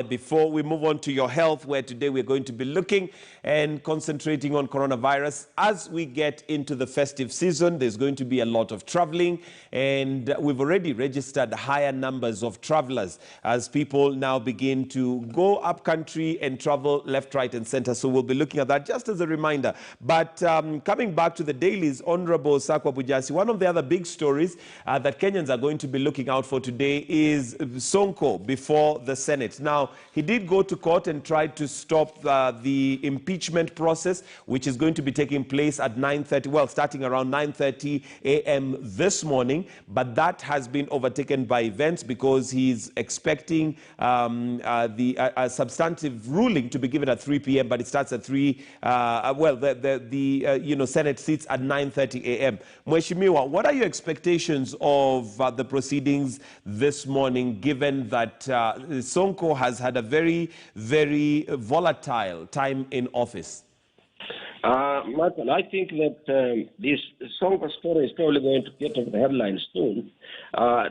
Before we move on to your health, where today we're going to be looking and concentrating on coronavirus. As we get into the festive season, there's going to be a lot of traveling, and we've already registered higher numbers of travelers as people now begin to go up country and travel left, right, and center. So we'll be looking at that just as a reminder. But coming back to the dailies, Honorable Sakwa Bujasi, one of the other big stories that Kenyans are going to be looking out for today is Sonko before the Senate. Now, he did go to court and tried to stop the impeachment process, which is going to be taking place at 9:30, well, starting around 9:30 a.m. this morning. But that has been overtaken by events because he's expecting a substantive ruling to be given at 3 p.m., but it starts at 3, the Senate sits at 9:30 a.m. Mheshimiwa, what are your expectations of the proceedings this morning, given that Sonko has had a very, very volatile time in office? Michael, I think that this Sonko story is probably going to get into the headlines soon.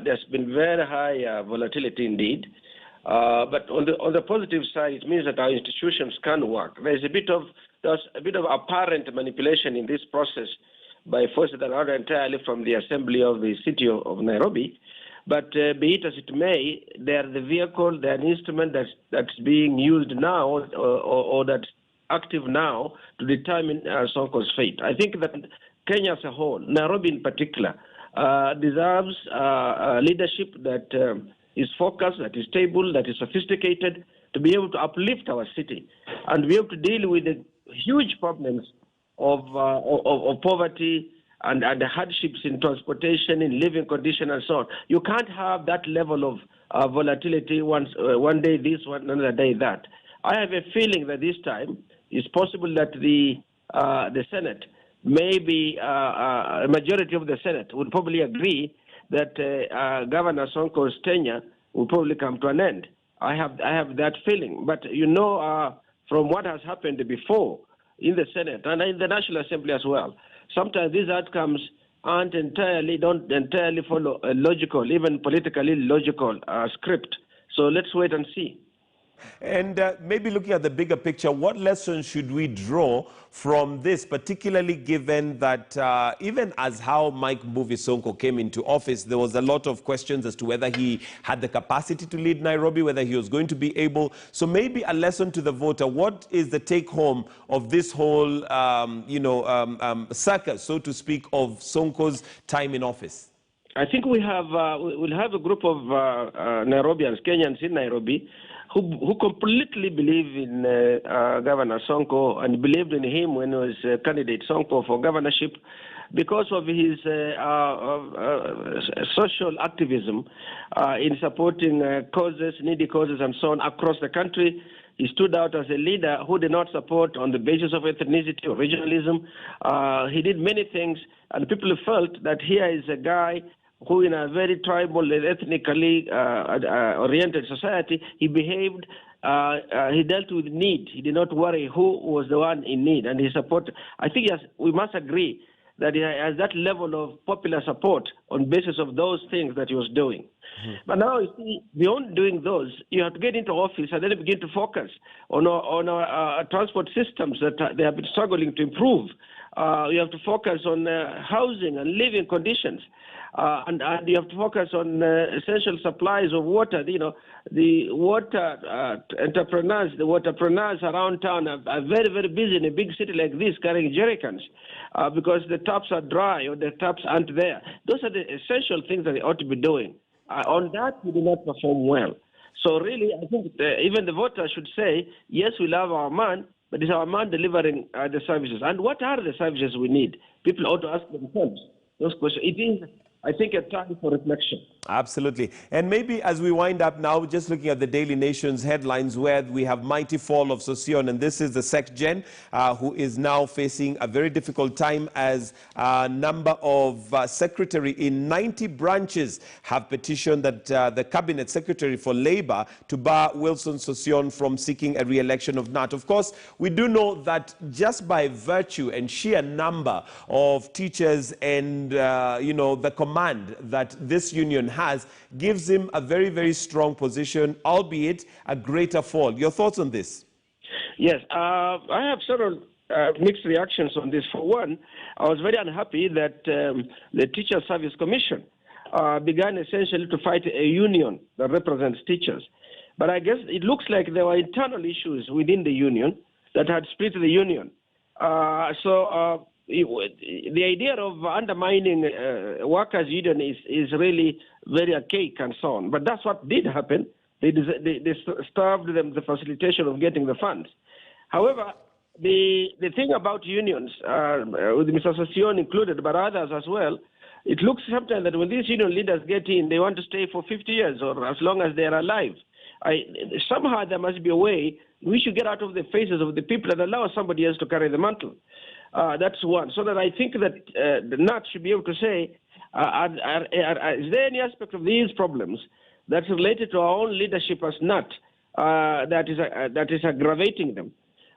There's been very high volatility indeed. But on the positive side, it means that our institutions can work. There's a bit of apparent manipulation in this process by forces that are entirely from the assembly of the city of Nairobi. But be it as it may, they are the vehicle, they're an instrument that's being used now or that's active now to determine Sonko's fate. I think that Kenya as a whole, Nairobi in particular, deserves leadership that is focused, that is stable, that is sophisticated, to be able to uplift our city and be able to deal with the huge problems of poverty and the hardships in transportation, in living conditions, and so on. You can't have that level of volatility one day this, another day that. I have a feeling that this time it's possible that the Senate, maybe a majority of the Senate, would probably agree that Governor Sonko's tenure will probably come to an end. I have that feeling. But from what has happened before in the Senate and in the National Assembly as well, sometimes these outcomes don't entirely follow a logical, even politically logical script. So let's wait and see. And maybe looking at the bigger picture, what lessons should we draw from this, particularly given that even as how Mike Sonko came into office, there was a lot of questions as to whether he had the capacity to lead Nairobi, whether he was going to be able. So maybe a lesson to the voter. What is the take home of this whole, circus, so to speak, of Sonko's time in office? I think we'll have a group of Nairobians, Kenyans in Nairobi, who completely believe in Governor Sonko and believed in him when he was candidate Sonko for governorship because of his social activism in supporting causes, needy causes, and so on across the country. He stood out as a leader who did not support on the basis of ethnicity or regionalism. He did many things, and people felt that here is a guy who in a very tribal and ethnically oriented society, he behaved, he dealt with need. He did not worry who was the one in need, and he supported. I think we must agree that he has that level of popular support on basis of those things that he was doing. Mm-hmm. But now, you see, beyond doing those, you have to get into office and then begin to focus on our transport systems that they have been struggling to improve. You have to focus on housing and living conditions. And you have to focus on essential supplies of water. The water entrepreneurs, the waterpreneurs around town are very, very busy in a big city like this carrying jerrycans because the taps are dry or the taps aren't there. Those are the essential things that they ought to be doing. On that, we do not perform well. So really, I think even the voters should say, yes, we love our man, but is our man delivering the services? And what are the services we need? People ought to ask themselves those questions. It is, I think, a time for reflection. Absolutely. And maybe as we wind up now, just looking at the Daily Nation's headlines where we have mighty fall of Sosion, and this is the SecGen who is now facing a very difficult time as a number of secretary in 90 branches have petitioned that the Cabinet Secretary for Labour to bar Wilson Sosion from seeking a re-election of NAT. Of course, we do know that just by virtue and sheer number of teachers and, the command that this union has gives him a very, very strong position, albeit a greater fall. Your thoughts on this? Yes, I have several mixed reactions on this. For one, I was very unhappy that the Teacher Service Commission began essentially to fight a union that represents teachers. But I guess it looks like there were internal issues within the union that had split the union. So the idea of undermining workers' union is really very archaic and so on. But that's what did happen. They starved them the facilitation of getting the funds. However, the thing about unions, with Mr. Sossion included, but others as well, it looks sometimes that when these union leaders get in, they want to stay for 50 years or as long as they are alive. Somehow there must be a way we should get out of the faces of the people and allow somebody else to carry the mantle. That's one. So that I think that the NAT should be able to say, is there any aspect of these problems that's related to our own leadership as NAT that is aggravating them?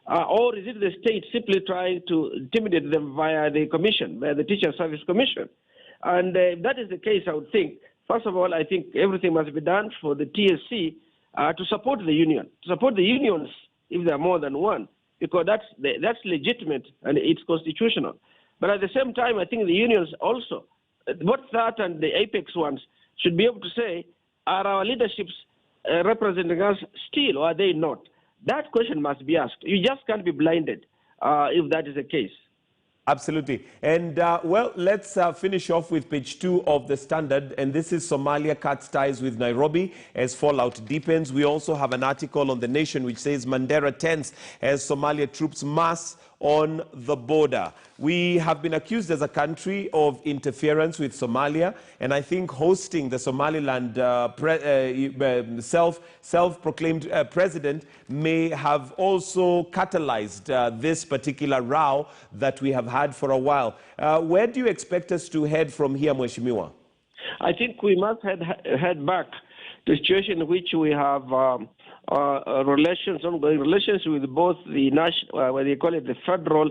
Or is it the state simply trying to intimidate them via the commission, via the Teacher Service Commission? And if that is the case, I would think, first of all, I think everything must be done for the TSC to support the union, to support the unions if there are more than one, because that's legitimate and it's constitutional. But at the same time, I think the unions also, both that and the apex ones, should be able to say, are our leaderships representing us still, or are they not? That question must be asked. You just can't be blinded if that is the case. Absolutely. And, well, let's finish off with page 2 of the Standard. And this is Somalia cuts ties with Nairobi as fallout deepens. We also have an article on The Nation which says Mandera tense as Somalia troops mass on the border. We have been accused as a country of interference with Somalia, and I think hosting the Somaliland self-proclaimed president may have also catalyzed this particular row that we have had for a while. Where do you expect us to head from here, Mheshimiwa? I think we must head back to a situation in which we have ongoing relations with both the national, what they call it, the federal,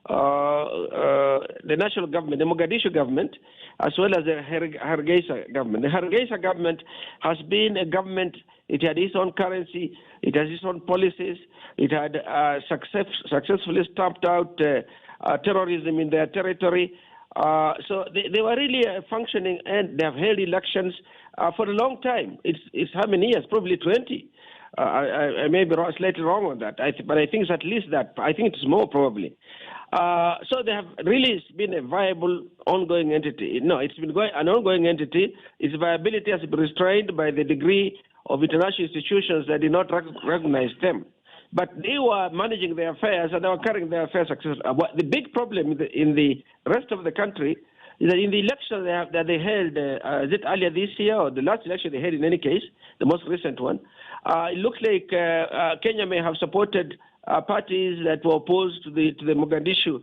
the national government, the Mogadishu government, as well as the Hargeisa government. The Hargeisa government has been a government. It had its own currency. It has its own policies. It had successfully stamped out terrorism in their territory. So they were really functioning, and they have held elections for a long time. It's how many years? Probably 20. I may be slightly wrong on that, but I think it's at least that. I think it's more probably. So they have really been a viable ongoing entity. No, it's been an ongoing entity. Its viability has been restrained by the degree of international institutions that did not recognize them. But they were managing their affairs and they were carrying their affairs successfully. The big problem in the rest of the country is that in the election that they held, is it earlier this year or the last election they held in any case, the most recent one, it looks like Kenya may have supported parties that were opposed to the Mogadishu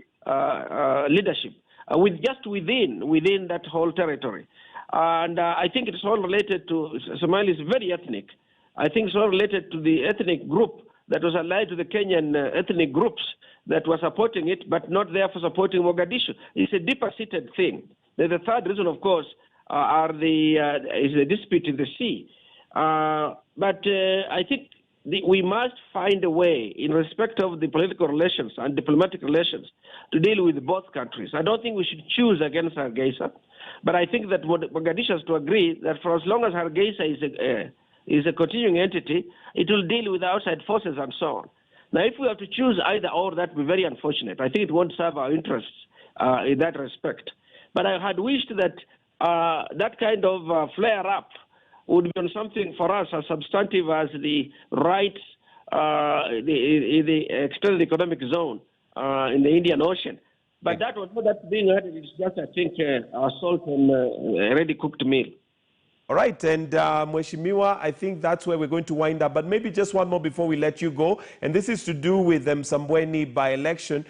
leadership, within that whole territory. And I think it's all related to, Somalia is very ethnic. I think it's all related to the ethnic group that was allied to the Kenyan ethnic groups that were supporting it, but not there for supporting Mogadishu. It's a deeper-seated thing. The third reason, of course, is the dispute in the sea. But I think we must find a way, in respect of the political relations and diplomatic relations, to deal with both countries. I don't think we should choose against Hargeisa, but I think that Mogadishu has to agree that for as long as Hargeisa is a continuing entity, it will deal with outside forces and so on. Now, if we have to choose either or, that would be very unfortunate. I think it won't serve our interests in that respect. But I had wished that that kind of flare-up would be on something for us as substantive as the rights in the extended economic zone in the Indian Ocean. But that was not that being added. It's just, I think, assault on a ready cooked meal. All right, and Mheshimiwa, I think that's where we're going to wind up. But maybe just one more before we let you go, and this is to do with Msambweni by-election.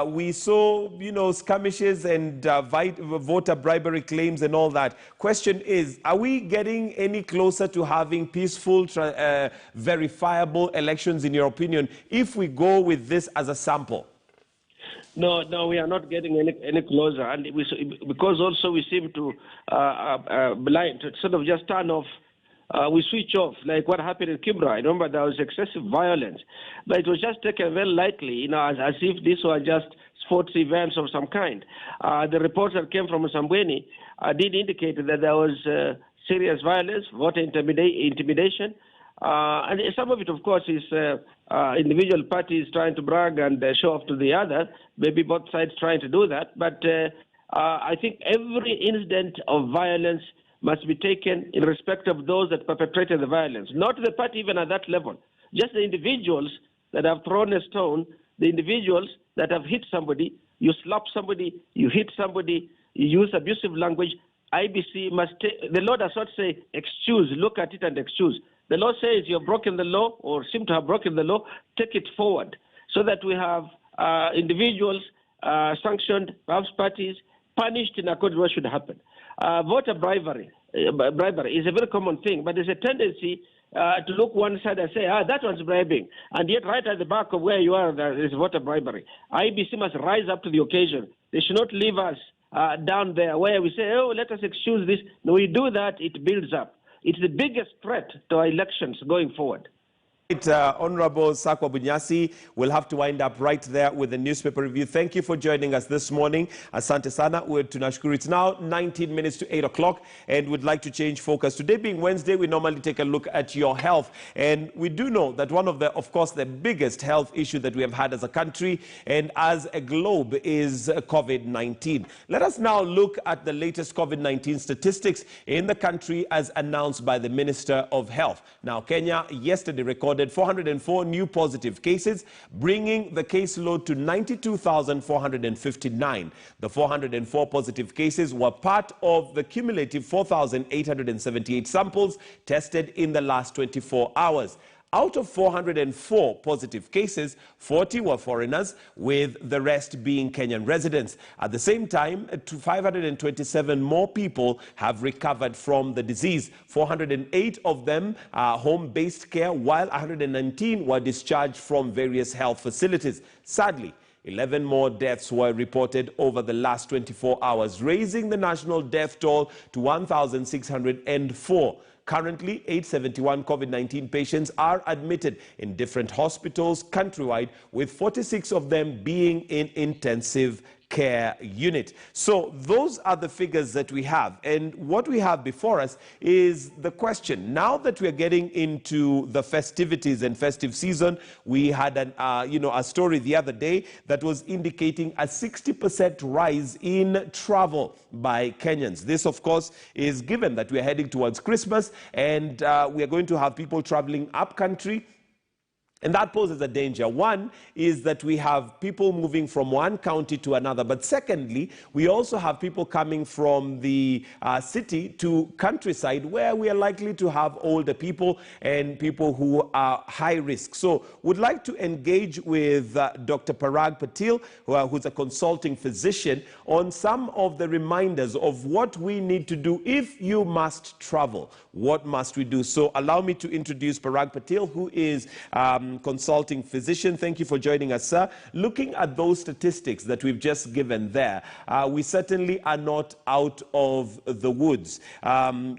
We saw, skirmishes and voter bribery claims and all that. Question is, are we getting any closer to having peaceful, verifiable elections, in your opinion, if we go with this as a sample? No, we are not getting any closer, and because also we seem to blind, to sort of just turn off. We switch off, like what happened in Kibra. I remember there was excessive violence, but it was just taken very lightly, as if this were just sports events of some kind. The reports that came from Msambweni did indicate that there was serious violence, voter intimidation, and some of it, of course, is individual parties trying to brag and show off to the other, maybe both sides trying to do that. But I think every incident of violence must be taken in respect of those that perpetrated the violence, not the party even at that level, just the individuals that have thrown a stone, the individuals that have hit somebody. You slap somebody, you hit somebody, you use abusive language. IBC must take, the law does not say excuse, look at it and excuse. The law says you have broken the law or seem to have broken the law, take it forward so that we have individuals sanctioned, perhaps parties, punished in accordance with what should happen. Voter bribery is a very common thing, but there's a tendency to look one side and say, that one's bribing. And yet right at the back of where you are, there is voter bribery. IBC must rise up to the occasion. They should not leave us down there where we say, let us excuse this. No, we do that, it builds up. It's the biggest threat to our elections going forward. Honorable Sakwa Bunyasi will have to wind up right there with the newspaper review. Thank you for joining us this morning. Asante sana. We're tunashukuru. It's now 19 minutes to 8 o'clock, and we'd like to change focus. Today being Wednesday, we normally take a look at your health. And we do know that one of the, of course, the biggest health issue that we have had as a country and as a globe is COVID-19. Let us now look at the latest COVID-19 statistics in the country as announced by the Minister of Health. Now, Kenya yesterday recorded 404 new positive cases, bringing the caseload to 92,459. The 404 positive cases were part of the cumulative 4,878 samples tested in the last 24 hours. Out of 404 positive cases, 40 were foreigners, with the rest being Kenyan residents. At the same time, 527 more people have recovered from the disease. 408 of them are home-based care, while 119 were discharged from various health facilities. Sadly, 11 more deaths were reported over the last 24 hours, raising the national death toll to 1,604. Currently, 871 COVID-19 patients are admitted in different hospitals countrywide, with 46 of them being in intensive care unit. So those are the figures that we have, and what we have before us is the question. Now that we are getting into the festivities and festive season, we had a story the other day that was indicating a 60% rise in travel by Kenyans. This, of course, is given that we are heading towards Christmas, and we are going to have people traveling up country. And that poses a danger. One is that we have people moving from one county to another. But secondly, we also have people coming from the city to countryside, where we are likely to have older people and people who are high risk. So would like to engage with Dr. Parag Patil, who's a consulting physician, on some of the reminders of what we need to do if you must travel. What must we do? So allow me to introduce Parag Patil, who is consulting physician. Thank you for joining us, sir. Looking at those statistics that we've just given there, we certainly are not out of the woods.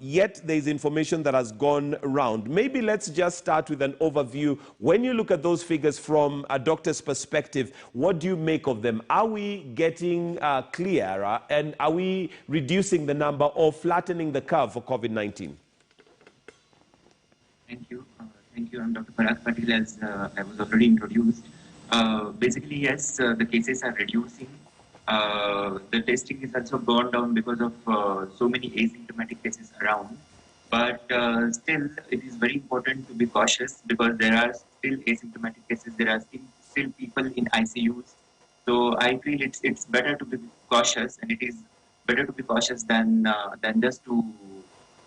Yet there's information that has gone around. Maybe let's just start with an overview. When you look at those figures from a doctor's perspective, what do you make of them? Are we getting clearer, and are we reducing the number or flattening the curve for COVID-19? Thank you. Thank you. I'm Dr. Parag Patil, as I was already introduced. Basically, yes, the cases are reducing. The testing is also gone down because of so many asymptomatic cases around. But still, it is very important to be cautious, because there are still asymptomatic cases. There are still people in ICUs. So I feel it's better to be cautious, and it is better to be cautious than just to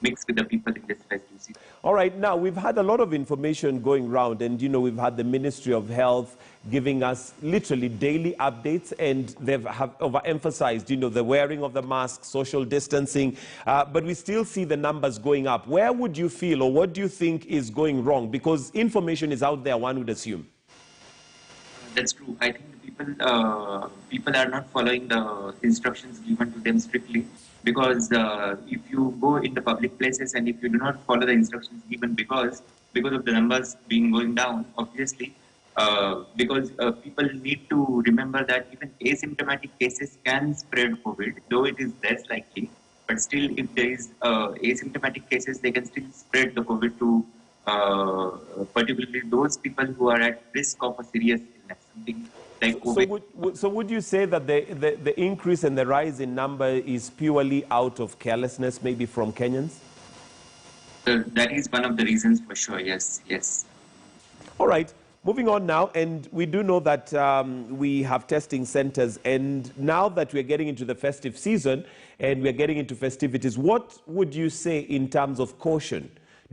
mix with the people in this festive season. All right, now we've had a lot of information going around, and we've had the Ministry of Health giving us literally daily updates, and they've overemphasized, the wearing of the mask, social distancing, but we still see the numbers going up. Where would you feel, or what do you think is going wrong? Because information is out there, one would assume. That's true. I think the people are not following the instructions given to them strictly, because if you go in the public places and if you do not follow the instructions given, because of the numbers being going down, obviously, because people need to remember that even asymptomatic cases can spread COVID, though it is less likely. But still, if there is asymptomatic cases, they can still spread the COVID to particularly those people who are at risk of a serious illness, something like COVID. So would you say that the increase and the rise in number is purely out of carelessness, maybe from Kenyans? That is one of the reasons for sure, yes, yes. All right. Moving on now, and we do know that we have testing centers, and now that we're getting into the festive season and we're getting into festivities, what would you say in terms of caution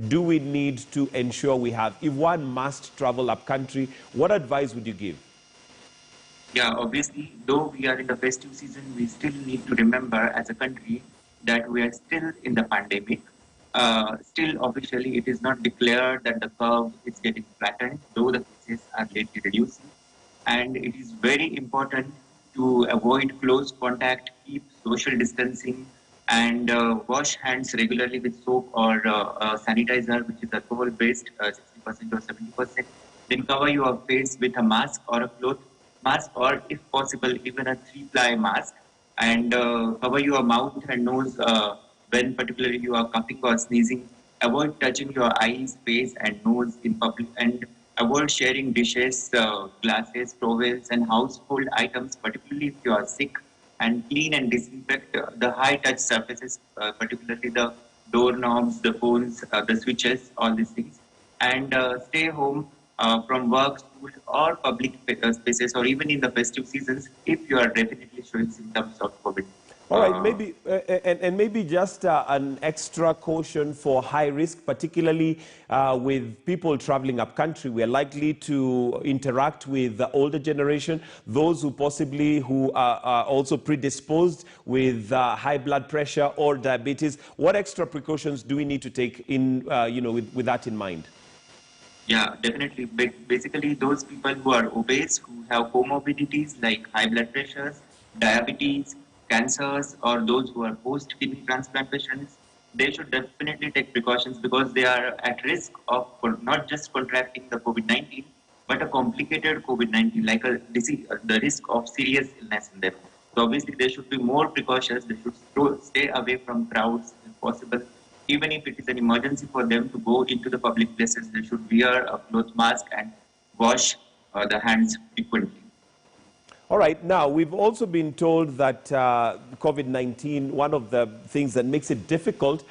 do we need to ensure we have? If one must travel up country, what advice would you give? Yeah, obviously, though we are in the festive season, we still need to remember as a country that we are still in the pandemic. Still, officially, it is not declared that the curve is getting flattened, though the cases are lately reducing. And it is very important to avoid close contact, keep social distancing, and wash hands regularly with soap or sanitizer, which is alcohol-based, 60% or 70%. Then cover your face with a mask or a cloth mask, or if possible, even a 3-ply mask, and cover your mouth and nose when particularly you are coughing or sneezing. Avoid touching your eyes, face, and nose in public, and avoid sharing dishes, glasses, towels, and household items, particularly if you are sick. And clean and disinfect the high-touch surfaces, particularly the doorknobs, the phones, the switches, all these things. And stay home from work, school, or public spaces, or even in the festive seasons, if you are definitely showing symptoms of COVID. All right, maybe and maybe just an extra caution for high risk, particularly with people traveling up country. We are likely to interact with the older generation, those who possibly who are also predisposed with high blood pressure or diabetes. What extra precautions do we need to take in, with that in mind? Yeah, definitely. Basically, those people who are obese, who have comorbidities like high blood pressures, diabetes, cancers, or those who are post-kidney transplant patients, they should definitely take precautions, because they are at risk of not just contracting the COVID-19, but a complicated COVID-19, like a disease, the risk of serious illness in them. So obviously, they should be more precautious. They should stay away from crowds if possible. Even if it is an emergency for them to go into the public places, they should wear a cloth mask and wash the hands frequently. All right. Now, we've also been told that COVID-19, one of the things that makes it difficult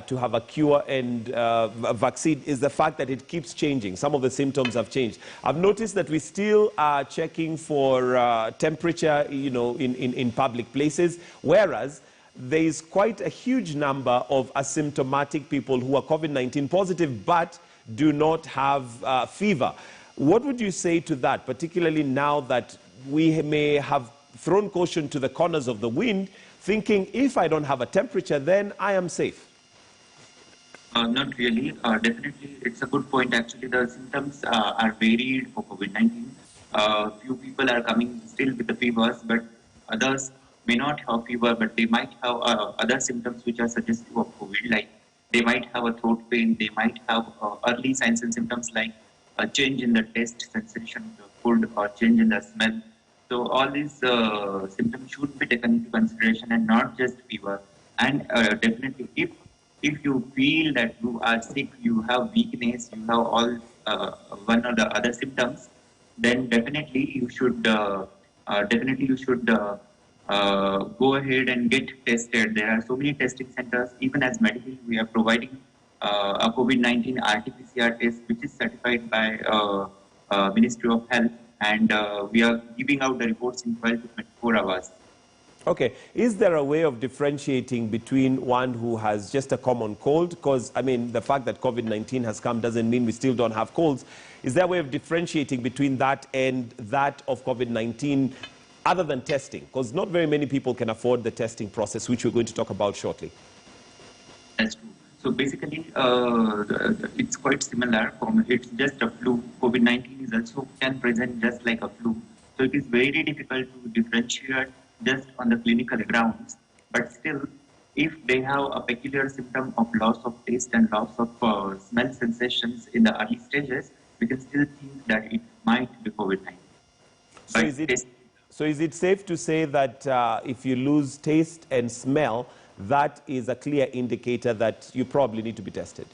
to have a cure and a vaccine is the fact that it keeps changing. Some of the symptoms have changed. I've noticed that we still are checking for temperature, in public places, whereas there is quite a huge number of asymptomatic people who are COVID-19 positive but do not have fever. What would you say to that, particularly now that we may have thrown caution to the corners of the wind, thinking if I don't have a temperature, then I am safe? Not really. Definitely, it's a good point. Actually, the symptoms are varied for COVID-19. Few people are coming still with the fevers, but others may not have fever, but they might have other symptoms which are suggestive of COVID, like they might have a throat pain, they might have early signs and symptoms like a change in the taste sensation of the food or change in the smell. So all these symptoms should be taken into consideration, and not just fever. And definitely, if you feel that you are sick, you have weakness, you have all one or the other symptoms, then definitely you should go ahead and get tested. There are so many testing centers. Even as medical, we are providing a COVID-19 RT-PCR test, which is certified by Ministry of Health, and we are giving out the reports in 12 to 24 hours. Okay. Is there a way of differentiating between one who has just a common cold? Because, the fact that COVID-19 has come doesn't mean we still don't have colds. Is there a way of differentiating between that and that of COVID-19 other than testing? Because not very many people can afford the testing process, which we're going to talk about shortly. That's true. So basically, it's quite similar. It's just a flu. COVID-19 is also can present just like a flu. So it is very difficult to differentiate just on the clinical grounds. But still, if they have a peculiar symptom of loss of taste and loss of smell sensations in the early stages, we can still think that it might be COVID-19. So is it safe to say that if you lose taste and smell, that is a clear indicator that you probably need to be tested?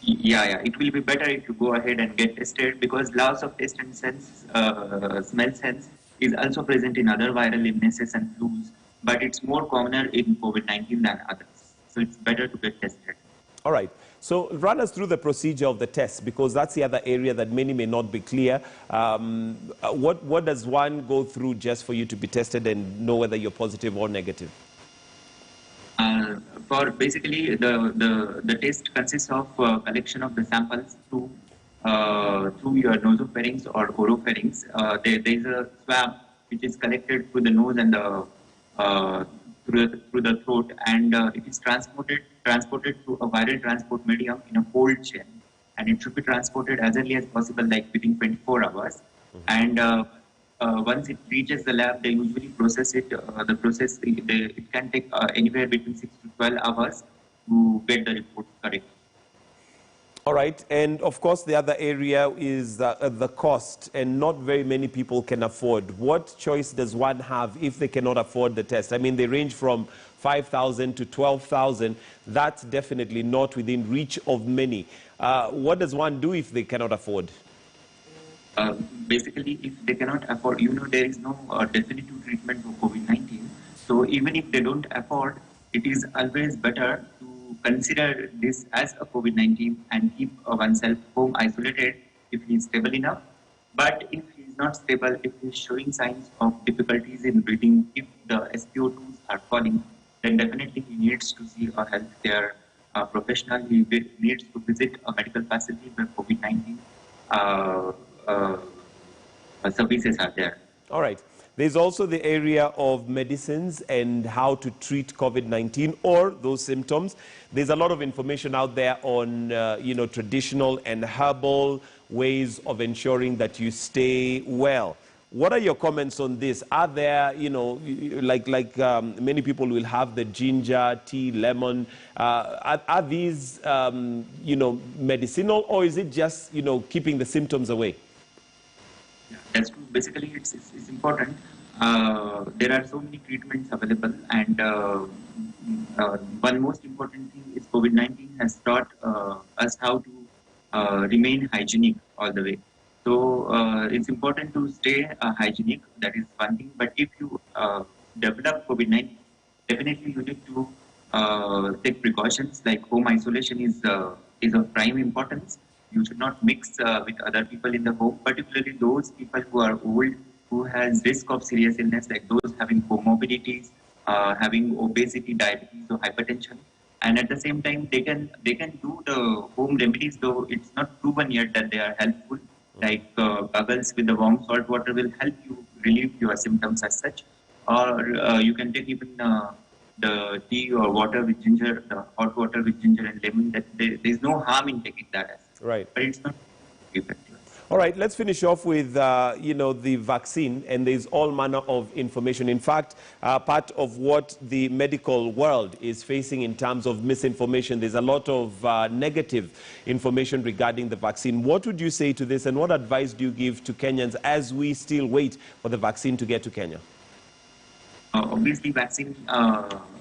Yeah. It will be better if you go ahead and get tested, because loss of taste and smell sense is also present in other viral illnesses and flus, but it's more commoner in COVID-19 than others. So it's better to get tested. All right. So run us through the procedure of the test, because that's the other area that many may not be clear. What does one go through just for you to be tested and know whether you're positive or negative? For basically, the test consists of collection of the samples through your nasopharynx or oropharynx. There is a swab which is collected through the nose and through the throat, and it is transported through a viral transport medium in a cold chain, and it should be transported as early as possible, like within 24 hours. And once it reaches the lab, they usually process it. It can take anywhere between 6 to 12 hours to get the report correct. All right. And of course, the other area is the cost, and not very many people can afford. What choice does one have if they cannot afford the test? I mean, they range from 5,000 to 12,000. That's definitely not within reach of many. What does one do if they cannot afford? Basically, if they cannot afford, there is no definitive treatment for COVID-19. So even if they don't afford, it is always better to consider this as a COVID-19 and keep oneself home isolated if he is stable enough. But if he is not stable, if he is showing signs of difficulties in breathing, if the SpO2s are falling, then definitely he needs to see a healthcare professional. He needs to visit a medical facility where COVID-19 services are there. All right. There's also the area of medicines and how to treat COVID-19 or those symptoms. There's a lot of information out there on, traditional and herbal ways of ensuring that you stay well. What are your comments on this? Are there, many people will have the ginger, tea, lemon. Are these, medicinal, or is it just, keeping the symptoms away? Yeah, that's true. Basically, it's important. There are so many treatments available, and one most important thing is COVID-19 has taught us how to remain hygienic all the way. So it's important to stay hygienic. That is one thing. But if you develop COVID-19, definitely you need to take precautions. Like home isolation is of prime importance. You should not mix with other people in the home, particularly those people who are old, who has risk of serious illness, like those having comorbidities, having obesity, diabetes, or hypertension. And at the same time, they can do the home remedies, though it's not proven yet that they are helpful. Like gargles with the warm salt water will help you relieve your symptoms as such. Or you can take even the tea or water with ginger, the hot water with ginger and lemon. That there's no harm in taking that as such. Right. But it's not effective. All right, let's finish off with, the vaccine, and there's all manner of information. In fact, part of what the medical world is facing in terms of misinformation, there's a lot of negative information regarding the vaccine. What would you say to this, and what advice do you give to Kenyans as we still wait for the vaccine to get to Kenya? Obviously, vaccine,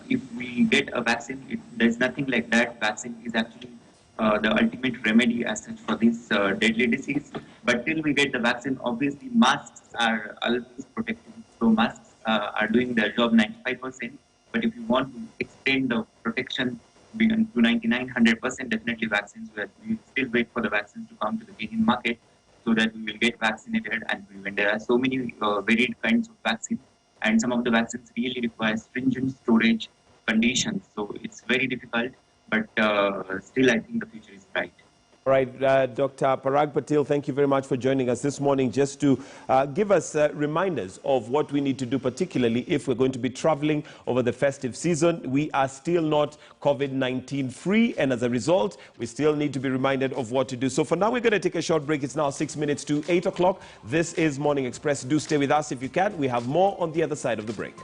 if we get a vaccine, there's nothing like that. Vaccine is actually the ultimate remedy as such for this deadly disease. But till we get the vaccine, obviously masks are always protective. So masks are doing their job 95%. But if you want to extend the protection to 99, 100%, definitely vaccines. We still wait for the vaccines to come to the Kenyan market so that we will get vaccinated and prevent. There are so many varied kinds of vaccines, and some of the vaccines really require stringent storage conditions. So it's very difficult. But still, I think the future is bright. All right. All right, Dr. Parag Patil, thank you very much for joining us this morning just to give us reminders of what we need to do, particularly if we're going to be traveling over the festive season. We are still not COVID-19 free, and as a result, we still need to be reminded of what to do. So for now, we're going to take a short break. It's now 6 minutes to 8 o'clock. This is Morning Express. Do stay with us if you can. We have more on the other side of the break.